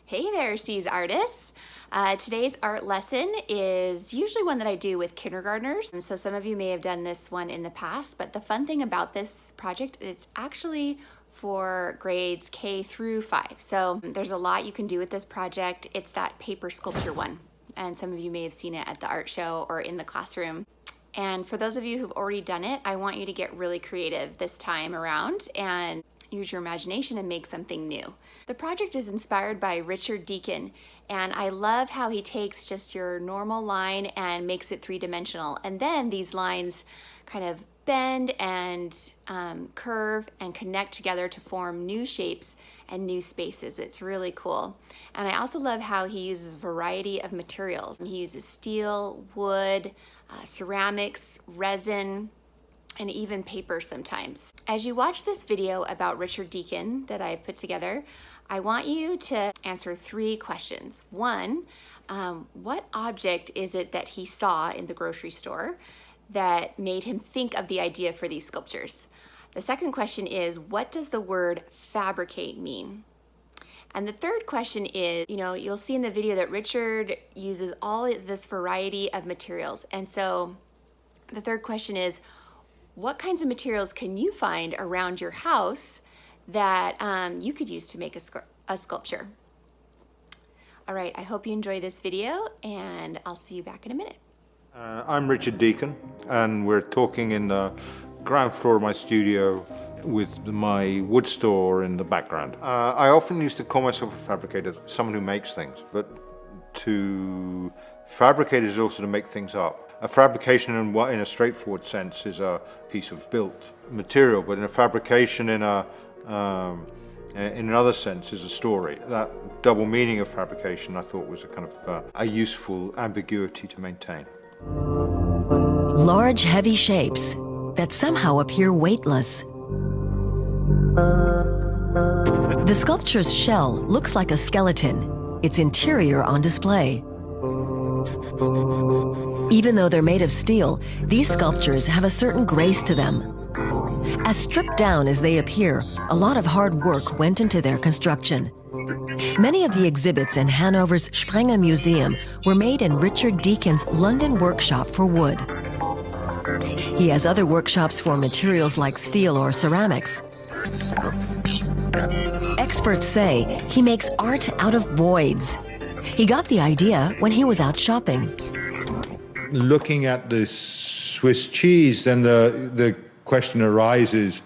Hey there, C's artists. Today's art lesson is usually one that I do with kindergartners. And so some of you may have done this one in the past, but the fun thing about this project, it's actually for grades K through 5. So there's a lot you can do with this project. It's that paper sculpture one. And some of you may have seen it at the art show or in the classroom. And for those of you who've already done it, I want you to get really creative this time around and use your imagination and make something new. The project is inspired by Richard Deacon, and I love how he takes just your normal line and makes it three-dimensional. And then these lines kind of bend and curve and connect together to form new shapes and new spaces. It's really cool. And I also love how he uses a variety of materials. He uses steel, wood, ceramics, resin, and even paper sometimes. As you watch this video about Richard Deacon that I've put together, I want you to answer 3 questions. 1, what object is it that he saw in the grocery store that made him think of the idea for these sculptures? The second question is, what does the word fabricate mean? And the third question is, you'll see in the video that Richard uses all of this variety of materials. And so the third question is, what kinds of materials can you find around your house that you could use to make a sculpture? All right, I hope you enjoy this video, and I'll see you back in a minute. I'm Richard Deacon, and we're talking in the ground floor of my studio with my wood store in the background. I often used to call myself a fabricator, someone who makes things, but to fabricate is also to make things up. A fabrication in a straightforward sense is a piece of built material, but in a fabrication in another sense is a story. That double meaning of fabrication I thought was a kind of a useful ambiguity to maintain. Large, heavy shapes that somehow appear weightless. The sculpture's shell looks like a skeleton, its interior on display. Even though they're made of steel, these sculptures have a certain grace to them. As stripped down as they appear, a lot of hard work went into their construction. Many of the exhibits in Hanover's Sprenger Museum were made in Richard Deacon's London workshop for wood. He has other workshops for materials like steel or ceramics. Experts say he makes art out of voids. He got the idea when he was out shopping. Looking at this Swiss cheese, then the question arises,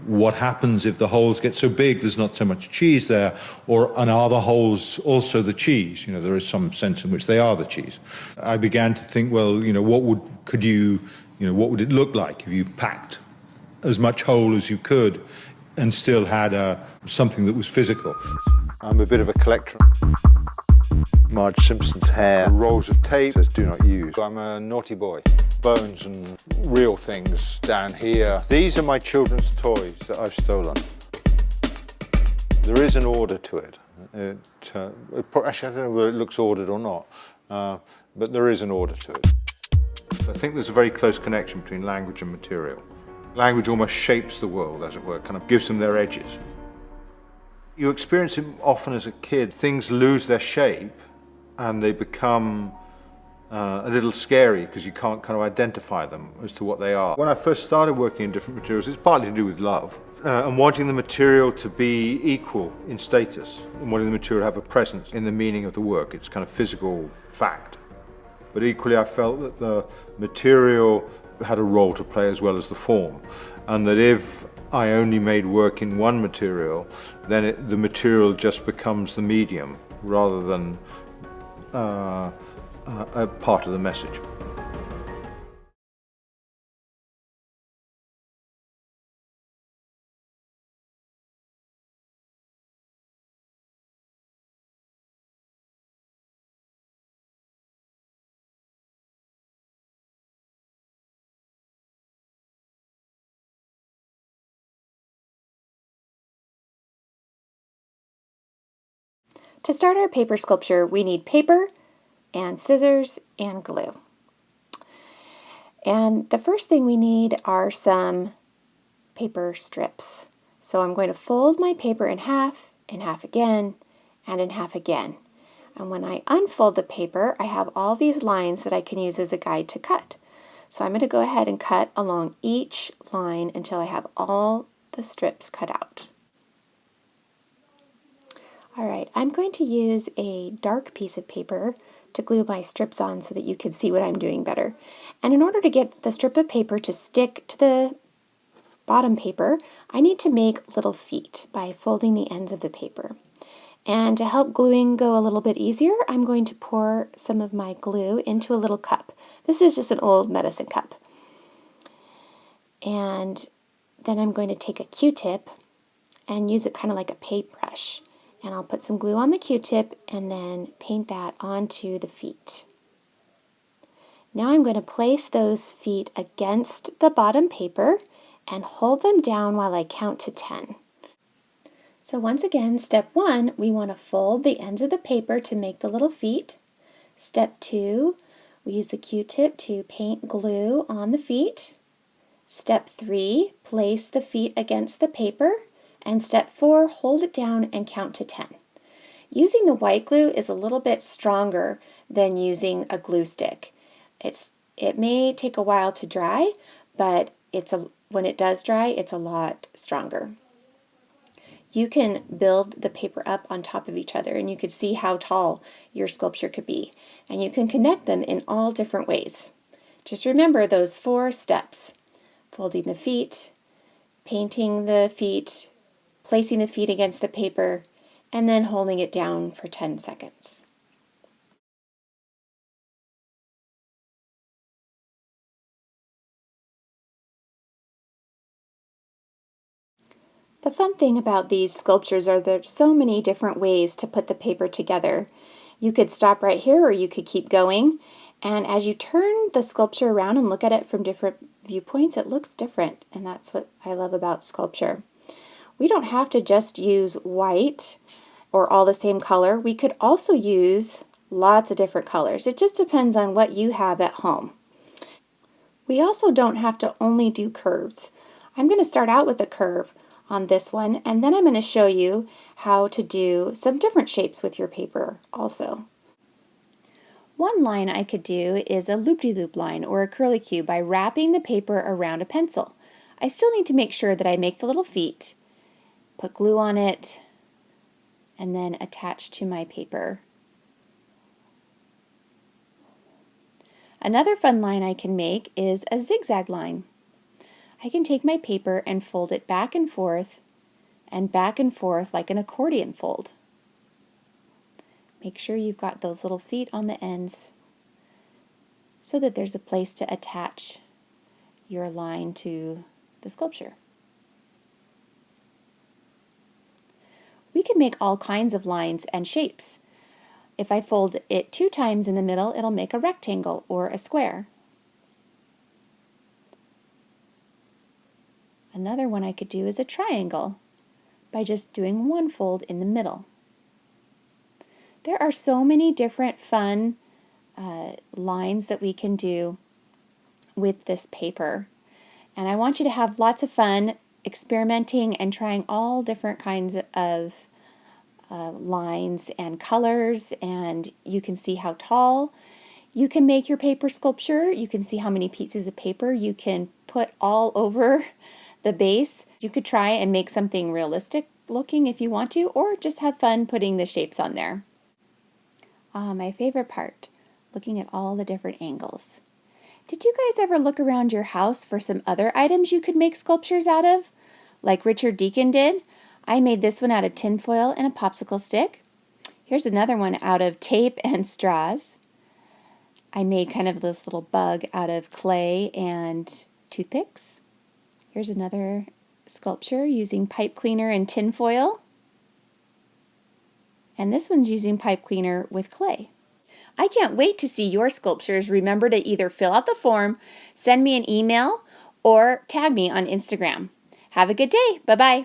what happens if the holes get so big there's not so much cheese there, and are the holes also the cheese? There is some sense in which they are the cheese. I began to think, well, what would it look like if you packed as much hole as you could and still had something that was physical? I'm a bit of a collector. Marge Simpson's hair, rolls of tape says do not use. I'm a naughty boy. Bones and real things down here. These are my children's toys that I've stolen. There is an order to it. Actually, I don't know whether it looks ordered or not, but there is an order to it. I think there's a very close connection between language and material. Language almost shapes the world, as it were, kind of gives them their edges. You experience it often as a kid. Things lose their shape and they become a little scary because you can't kind of identify them as to what they are. When I first started working in different materials, it's partly to do with love and wanting the material to be equal in status and wanting the material to have a presence in the meaning of the work. It's kind of physical fact. But equally I felt that the material had a role to play as well as the form, and that if I only made work in one material, then the material just becomes the medium rather than a part of the message. To start our paper sculpture, we need paper and scissors and glue. And the first thing we need are some paper strips. So I'm going to fold my paper in half again, and in half again. And when I unfold the paper, I have all these lines that I can use as a guide to cut. So I'm going to go ahead and cut along each line until I have all the strips cut out. All right, I'm going to use a dark piece of paper to glue my strips on so that you can see what I'm doing better. And in order to get the strip of paper to stick to the bottom paper, I need to make little feet by folding the ends of the paper. And to help gluing go a little bit easier, I'm going to pour some of my glue into a little cup. This is just an old medicine cup. And then I'm going to take a Q-tip and use it kind of like a paintbrush. And I'll put some glue on the Q-tip and then paint that onto the feet. Now I'm going to place those feet against the bottom paper and hold them down while I count to 10. So once again, step 1, we want to fold the ends of the paper to make the little feet. Step 2, we use the Q-tip to paint glue on the feet. Step 3, place the feet against the paper. And step 4, hold it down and count to 10. Using the white glue is a little bit stronger than using a glue stick. It may take a while to dry, but when it does dry, it's a lot stronger. You can build the paper up on top of each other, and you could see how tall your sculpture could be. And you can connect them in all different ways. Just remember those 4 steps: folding the feet, painting the feet, placing the feet against the paper, and then holding it down for 10 seconds. The fun thing about these sculptures are there's so many different ways to put the paper together. You could stop right here or you could keep going, and as you turn the sculpture around and look at it from different viewpoints, it looks different, and that's what I love about sculpture. We don't have to just use white or all the same color. We could also use lots of different colors. It just depends on what you have at home. We also don't have to only do curves. I'm going to start out with a curve on this one, and then I'm going to show you how to do some different shapes with your paper also. One line I could do is a loop-de-loop line or a curlicue by wrapping the paper around a pencil. I still need to make sure that I make the little feet, put glue on it, and then attach to my paper. Another fun line I can make is a zigzag line. I can take my paper and fold it back and forth like an accordion fold. Make sure you've got those little feet on the ends so that there's a place to attach your line to the sculpture. We can make all kinds of lines and shapes. If I fold it 2 times in the middle, it'll make a rectangle or a square. Another one I could do is a triangle by just doing 1 fold in the middle. There are so many different fun lines that we can do with this paper, and I want you to have lots of fun experimenting and trying all different kinds of lines and colors, and you can see how tall you can make your paper sculpture. You can see how many pieces of paper you can put all over the base. You could try and make something realistic looking if you want to, or just have fun putting the shapes on there. My favorite part, looking at all the different angles. Did you guys ever look around your house for some other items you could make sculptures out of, like Richard Deacon did? I made this one out of tin foil and a popsicle stick. Here's another one out of tape and straws. I made kind of this little bug out of clay and toothpicks. Here's another sculpture using pipe cleaner and tin foil. And this one's using pipe cleaner with clay. I can't wait to see your sculptures. Remember to either fill out the form, send me an email, or tag me on Instagram. Have a good day. Bye-bye.